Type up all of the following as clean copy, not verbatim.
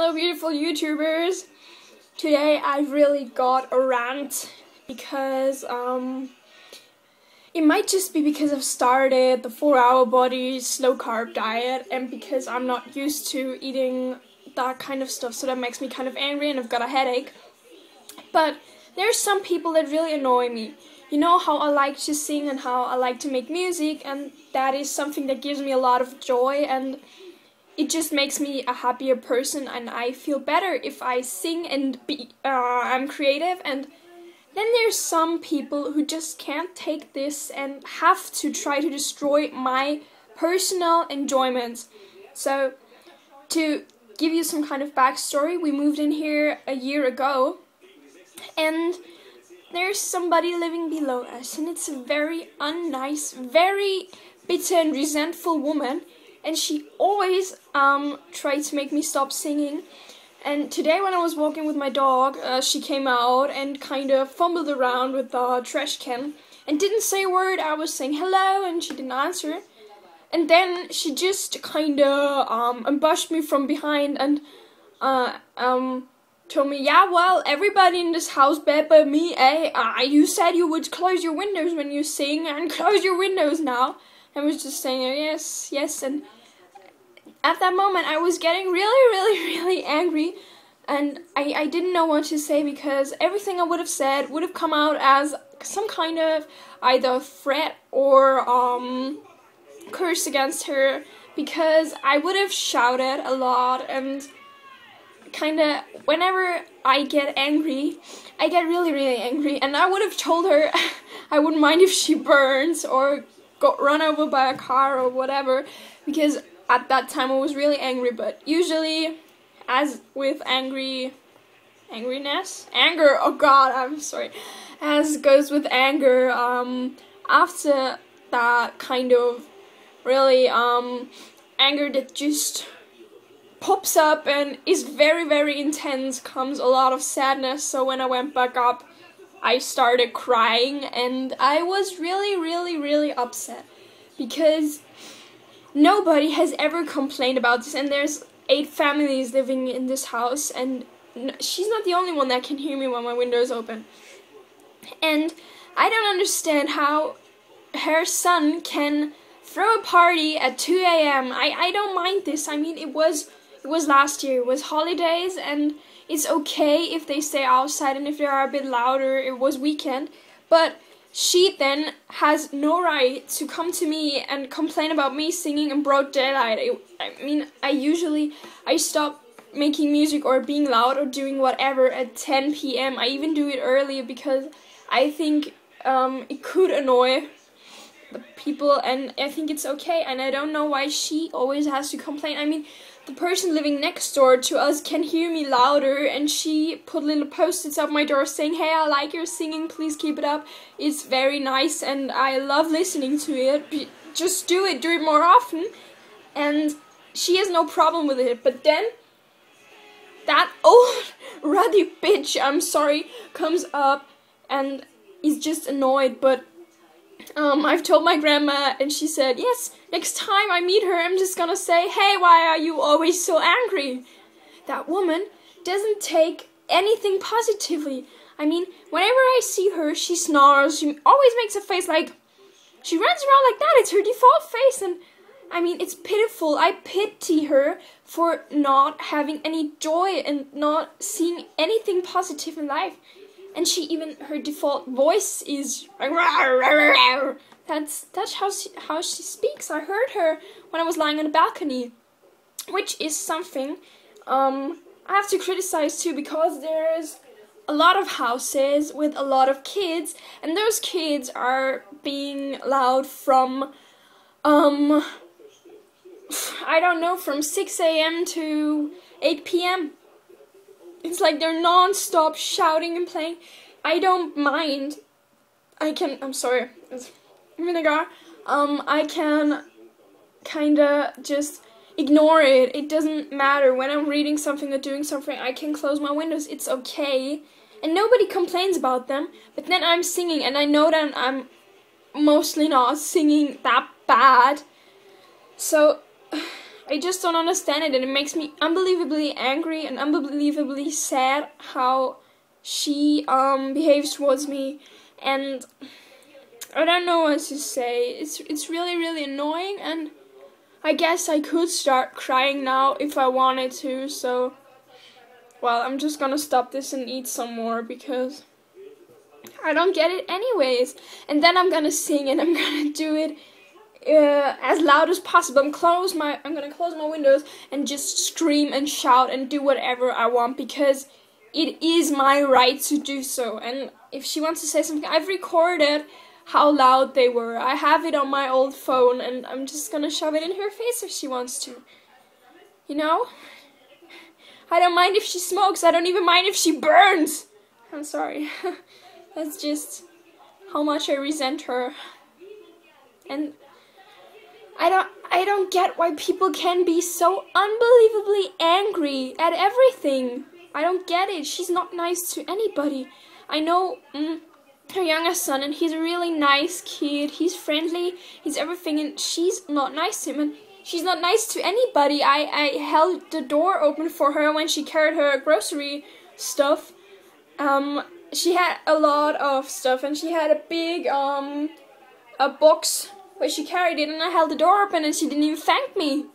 Hello beautiful YouTubers. Today I've really got a rant because it might just be because I've started the 4-hour body slow carb diet and because I'm not used to eating that kind of stuff, so that makes me kind of angry and I've got a headache. But there's some people that really annoy me. You know how I like to sing and how I like to make music, and that is something that gives me a lot of joy, and it just makes me a happier person, and I feel better if I sing and I'm creative. And then there's some people who just can't take this and have to try to destroy my personal enjoyment. So to give you some kind of backstory, we moved in here a year ago, and there's somebody living below us, and it's a very unnice, very bitter and resentful woman. And she always tried to make me stop singing. And today when I was walking with my dog, she came out and kind of fumbled around with the trash can and didn't say a word. I was saying hello and she didn't answer. And then she just kind of ambushed me from behind and told me, yeah, well, everybody in this house bed but me, eh? You said you would close your windows when you sing, and close your windows now. I was just saying, yes, yes, and at that moment I was getting really angry, and I didn't know what to say, because everything I would have said would have come out as some kind of either threat or curse against her, because I would have shouted a lot, and kinda whenever I get angry, I get really angry, and I would have told her I wouldn't mind if she burns or got run over by a car or whatever, because at that time I was really angry. But usually, as with anger, oh god, I'm sorry, as goes with anger, after that kind of really anger that just pops up and is very intense, comes a lot of sadness. So when I went back up, I started crying, and I was really upset, because nobody has ever complained about this, and there's 8 families living in this house, and she's not the only one that can hear me when my window is open. And I don't understand how her son can throw a party at 2 a.m. I don't mind this. I mean, it was last year, it was holidays, and it's okay if they stay outside and if they are a bit louder. It was weekend, but she then has no right to come to me and complain about me singing in broad daylight. I mean, I stop making music or being loud or doing whatever at 10 p.m. I even do it earlier because I think it could annoy the people, and I think it's okay, and I don't know why she always has to complain. I mean, the person living next door to us can hear me louder, and she put little post-its up my door saying, hey, I like your singing, please keep it up. It's very nice and I love listening to it. Just do it more often. And she has no problem with it. But then that old ruddy bitch, I'm sorry, comes up and is just annoyed. But I've told my grandma, and she said, yes, next time I meet her, I'm just gonna say, hey, why are you always so angry? That woman doesn't take anything positively. I mean, whenever I see her, she snarls, she always makes a face like, she runs around like that, it's her default face, and I mean, it's pitiful. I pity her for not having any joy and not seeing anything positive in life. And her default voice is that's how she speaks. I heard her when I was lying on the balcony, which is something I have to criticize too, because there's a lot of houses with a lot of kids, and those kids are being loud from I don't know, from 6 a.m. to 8 p.m. It's like they're non-stop shouting and playing. I don't mind. I'm sorry, it's vinegar. I can kinda just ignore it. It doesn't matter. When I'm reading something or doing something, I can close my windows. It's okay. And nobody complains about them. But then I'm singing, and I know that I'm mostly not singing that bad. So I just don't understand it, and it makes me unbelievably angry and unbelievably sad how she behaves towards me, and I don't know what to say. It's really, really annoying, and I guess I could start crying now if I wanted to, so well, I'm just gonna stop this and eat some more because I don't get it anyways. And then I'm gonna sing, and I'm gonna do it as loud as possible. I'm gonna close my windows and just scream and shout and do whatever I want because it is my right to do so. And if she wants to say something, I've recorded how loud they were. I have it on my old phone, and I'm just gonna shove it in her face if she wants to. You know? I don't mind if she smokes. I don't even mind if she burns. I'm sorry. That's just how much I resent her. And I don't get why people can be so unbelievably angry at everything. I don't get it. She's not nice to anybody. I know her youngest son, and he's a really nice kid. He's friendly. He's everything, and she's not nice to him. And she's not nice to anybody. I held the door open for her when she carried her grocery stuff. She had a lot of stuff, and she had a big a box where she carried it, and I held the door open, and she didn't even thank me.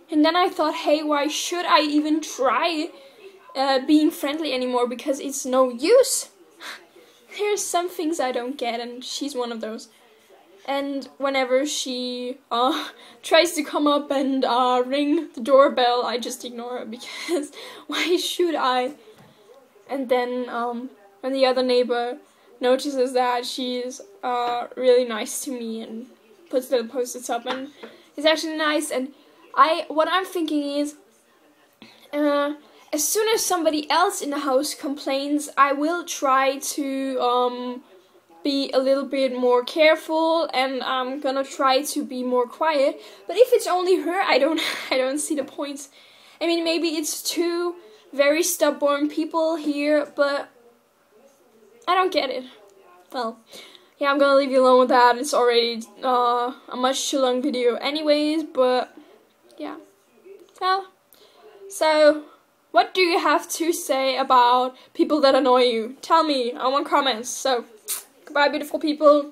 And then I thought, hey, why should I even try being friendly anymore? Because it's no use. There's some things I don't get, and she's one of those. And whenever she tries to come up and ring the doorbell, I just ignore her because why should I? And then when the other neighbor notices that, she's really nice to me and puts little post-its up, and it's actually nice. And what I'm thinking is, as soon as somebody else in the house complains, I will try to be a little bit more careful, and I'm gonna try to be more quiet. But if it's only her, I don't see the point. I mean, maybe it's two very stubborn people here, but I don't get it. Well, yeah, I'm gonna leave you alone with that. It's already a much too long video anyways, but yeah. Well, so what do you have to say about people that annoy you? Tell me, I want comments. So, goodbye, beautiful people.